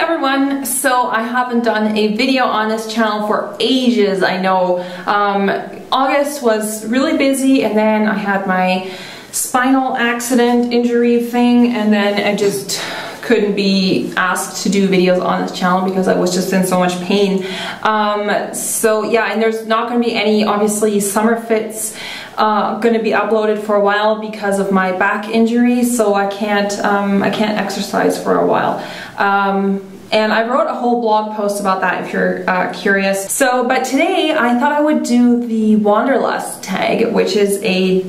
everyone, so I haven't done a video on this channel for ages. I know August was really busy, and then I had my spinal accident injury thing, and then I just couldn't be asked to do videos on this channel because I was just in so much pain. So yeah, and there's not going to be any, obviously, summer fits going to be uploaded for a while because of my back injury, so I can't exercise for a while. And I wrote a whole blog post about that if you're curious. But today I thought I would do the Wanderlust tag, which is a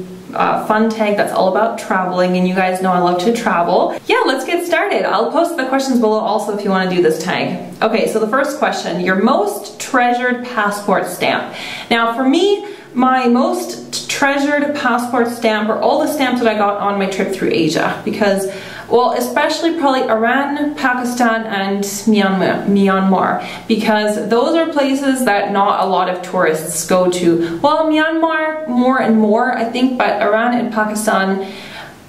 fun tag that's all about traveling, and you guys know I love to travel. Yeah, let's get started. I'll post the questions below also if you want to do this tag. Okay, so the first question, your most treasured passport stamp. Now for me, my most treasured passport stamp are all the stamps that I got on my trip through Asia, because, well, especially probably Iran, Pakistan, and Myanmar, because those are places that not a lot of tourists go to. Well, Myanmar more and more, I think, but Iran and Pakistan,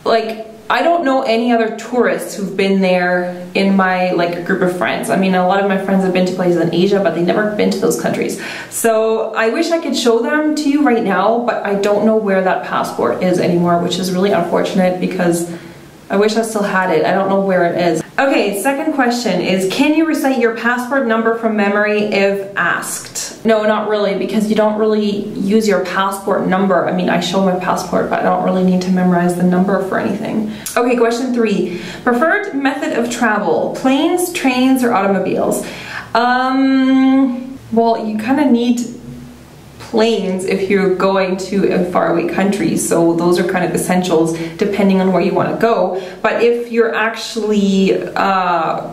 like, I don't know any other tourists who've been there in my group of friends. I mean, a lot of my friends have been to places in Asia, but they've never been to those countries. So I wish I could show them to you right now, but I don't know where that passport is anymore, which is really unfortunate because I wish I still had it. I don't know where it is. Okay, second question is, can you recite your passport number from memory if asked? No, not really, because you don't really use your passport number. I mean, I show my passport, but I don't really need to memorize the number for anything. Okay, question 3. Preferred method of travel, planes, trains, or automobiles? Well, you kind of need planes if you're going to a faraway country, so those are kind of essentials depending on where you want to go. But if you're actually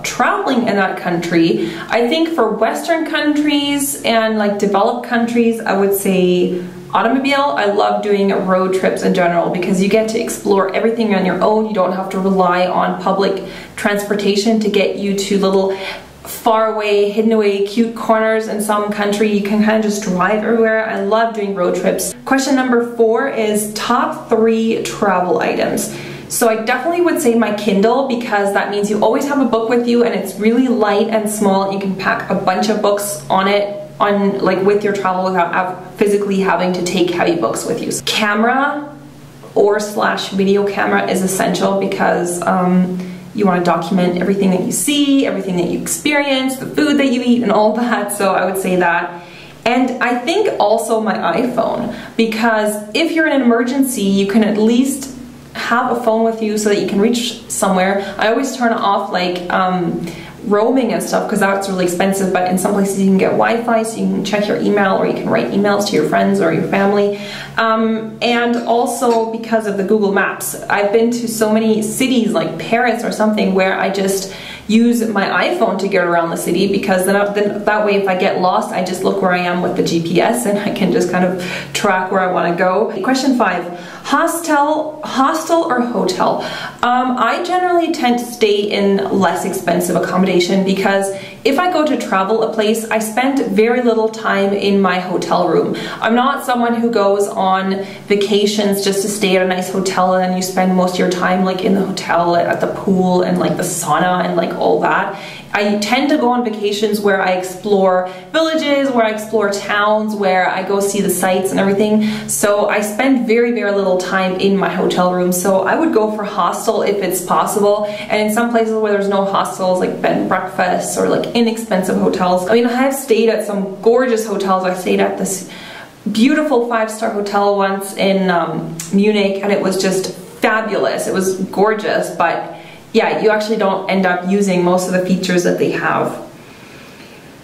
traveling in that country, I think for Western countries and developed countries, I would say automobile. I love doing road trips in general because you get to explore everything on your own. You don't have to rely on public transportation to get you to little far away, hidden away, cute corners in some country. You can kind of just drive everywhere. I love doing road trips. Question number 4 is top 3 travel items. So I definitely would say my Kindle, because that means you always have a book with you and it's really light and small. You can pack a bunch of books on it with your travel without physically having to take heavy books with you. Camera or / video camera is essential because you want to document everything that you see, everything that you experience, the food that you eat, and all that, so I would say that. And I think also my iPhone, because if you're in an emergency, you can at least have a phone with you so that you can reach somewhere. I always turn off roaming and stuff because that's really expensive, but in some places you can get Wi-Fi so you can check your email or you can write emails to your friends or your family. And also because of the Google Maps. I've been to so many cities like Paris or something where I just use my iPhone to get around the city, because then that way if I get lost, I just look where I am with the GPS and I can just kind of track where I want to go. Question 5, hostel or hotel? I generally tend to stay in less expensive accommodation because if I go to travel a place, I spend very little time in my hotel room. I'm not someone who goes on vacations just to stay at a nice hotel and then you spend most of your time in the hotel, at the pool, and the sauna and all that. I tend to go on vacations where I explore villages, where I explore towns, where I go see the sights and everything. So I spend very, very little time in my hotel room. So I would go for hostel if it's possible. And in some places where there's no hostels, like bed and breakfasts or inexpensive hotels. I mean, I have stayed at some gorgeous hotels. I stayed at this beautiful 5-star hotel once in Munich, and it was just fabulous. It was gorgeous, but yeah, you actually don't end up using most of the features that they have.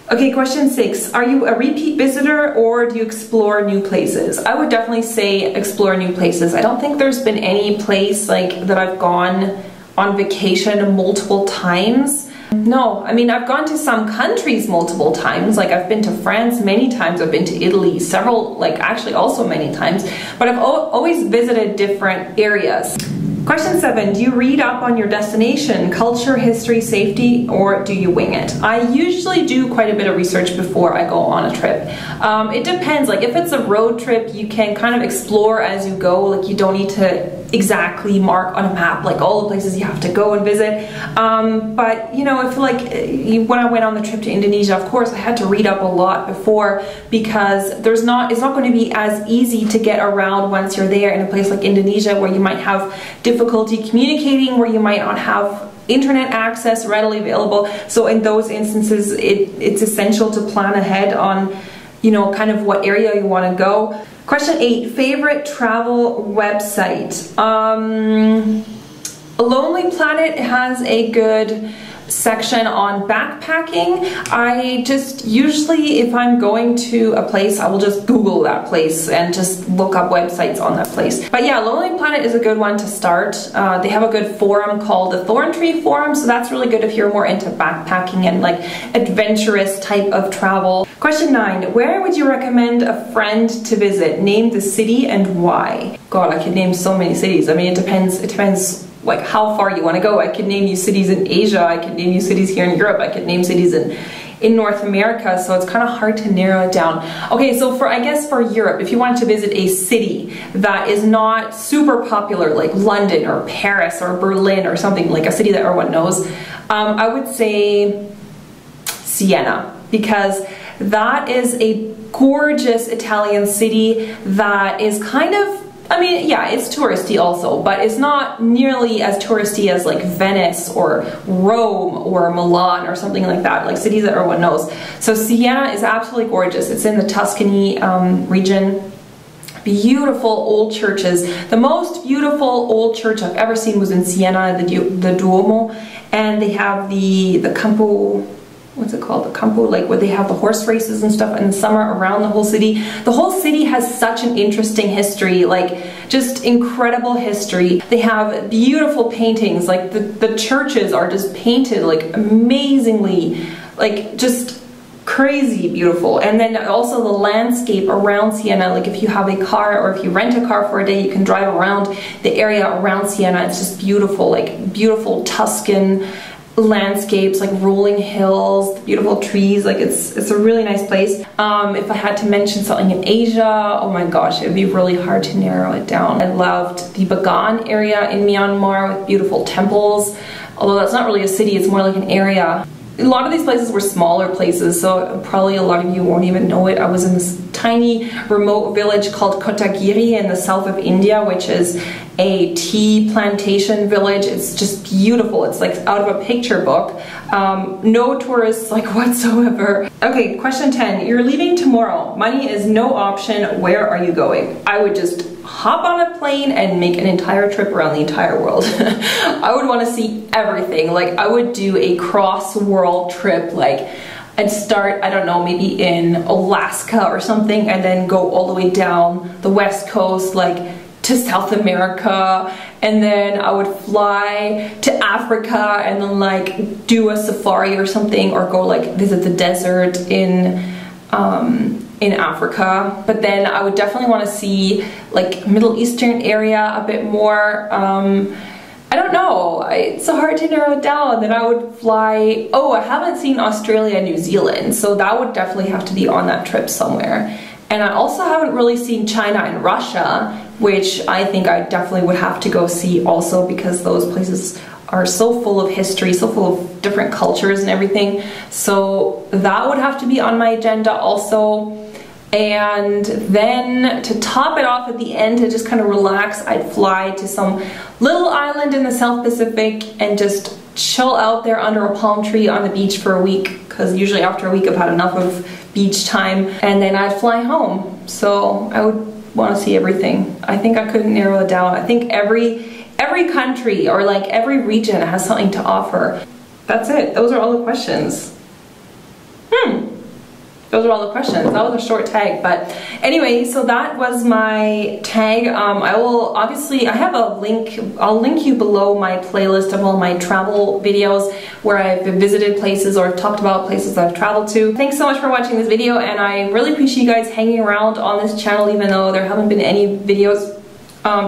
Okay, question 6. Are you a repeat visitor or do you explore new places? I would definitely say explore new places. I don't think there's been any place that I've gone on vacation multiple times. No, I mean, I've gone to some countries multiple times. I've been to France many times, I've been to Italy several, actually also many times, but I've always visited different areas. Question 7, do you read up on your destination, culture, history, safety, or do you wing it? I usually do quite a bit of research before I go on a trip. It depends, if it's a road trip, you can kind of explore as you go, you don't need to exactly mark on a map like all the places you have to go and visit. But you know, I feel like when I went on the trip to Indonesia, of course I had to read up a lot before, because it's not going to be as easy to get around once you're there in a place like Indonesia, where you might have difficulty communicating, where you might not have internet access readily available. So in those instances, it's essential to plan ahead on, you know, kind of what area you want to go. Question 8, favorite travel website. Lonely Planet has a good section on backpacking. I just usually, if I'm going to a place, I will just Google that place and just look up websites on that place. But yeah, Lonely Planet is a good one to start. They have a good forum called the Thorn Tree Forum, so that's really good if you're more into backpacking and like adventurous type of travel. Question 9, where would you recommend a friend to visit? Name the city and why. God, I could name so many cities. I mean, it depends like how far you want to go. I could name you cities in Asia, I could name you cities here in Europe, I could name cities in North America, so it's kind of hard to narrow it down. Okay, so I guess for Europe, if you wanted to visit a city that is not super popular, like London or Paris or Berlin or something, like a city that everyone knows, I would say Siena, because that is a gorgeous Italian city that is kind of, I mean, yeah, it's touristy also, but it's not nearly as touristy as like Venice or Rome or Milan or something like that, like cities that everyone knows. So Siena is absolutely gorgeous. It's in the Tuscany region. Beautiful old churches. The most beautiful old church I've ever seen was in Siena, the Duomo, and they have the Campo, what's it called? The Campo, like where they have the horse races and stuff in the summer around the whole city. The whole city has such an interesting history, like just incredible history. They have beautiful paintings, like the churches are just painted like amazingly, like just crazy beautiful. And then also the landscape around Siena, like if you have a car or if you rent a car for a day, you can drive around the area around Siena. It's just beautiful, like beautiful Tuscan landscapes, like rolling hills, beautiful trees, like it's a really nice place. If I had to mention something in Asia, oh my gosh, it would be really hard to narrow it down. I loved the Bagan area in Myanmar with beautiful temples, although that's not really a city, it's more like an area. A lot of these places were smaller places, so probably a lot of you won't even know it. I was in this tiny remote village called Kotagiri in the south of India, which is a tea plantation village. It's just beautiful. It's like out of a picture book. No tourists like whatsoever. Okay, question 10. You're leaving tomorrow. Money is no option. Where are you going? I would just hop on a plane and make an entire trip around the entire world. I would want to see everything. Like I would do a cross-world trip, like I'd start, I don't know, maybe in Alaska or something, and then go all the way down the west coast, like to South America, and then I would fly to Africa and then like do a safari or something, or go like visit the desert in Africa. But then I would definitely want to see like Middle Eastern area a bit more. I don't know, it's so hard to narrow it down. Then I would fly, oh, I haven't seen Australia and New Zealand, so that would definitely have to be on that trip somewhere. And I also haven't really seen China and Russia, which I think I definitely would have to go see also, because those places are so full of history, so full of different cultures and everything. So that would have to be on my agenda also. And then to top it off at the end, to just kind of relax, I'd fly to some little island in the South Pacific and just chill out there under a palm tree on the beach for a week, because usually after a week I've had enough of beach time, and then I'd fly home. So I would want to see everything. I think I couldn't narrow it down. I think every country or like every region has something to offer. That's it. Those are all the questions. Those are all the questions. That was a short tag, but anyway, so that was my tag. I will obviously, I have a link, I'll link you below my playlist of all my travel videos where I've visited places or talked about places that I've traveled to. Thanks so much for watching this video, and I really appreciate you guys hanging around on this channel even though there haven't been any videos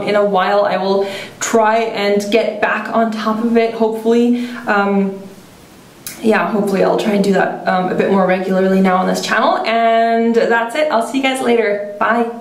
in a while. I will try and get back on top of it, hopefully. Yeah, hopefully I'll try and do that a bit more regularly now on this channel. And that's it. I'll see you guys later. Bye.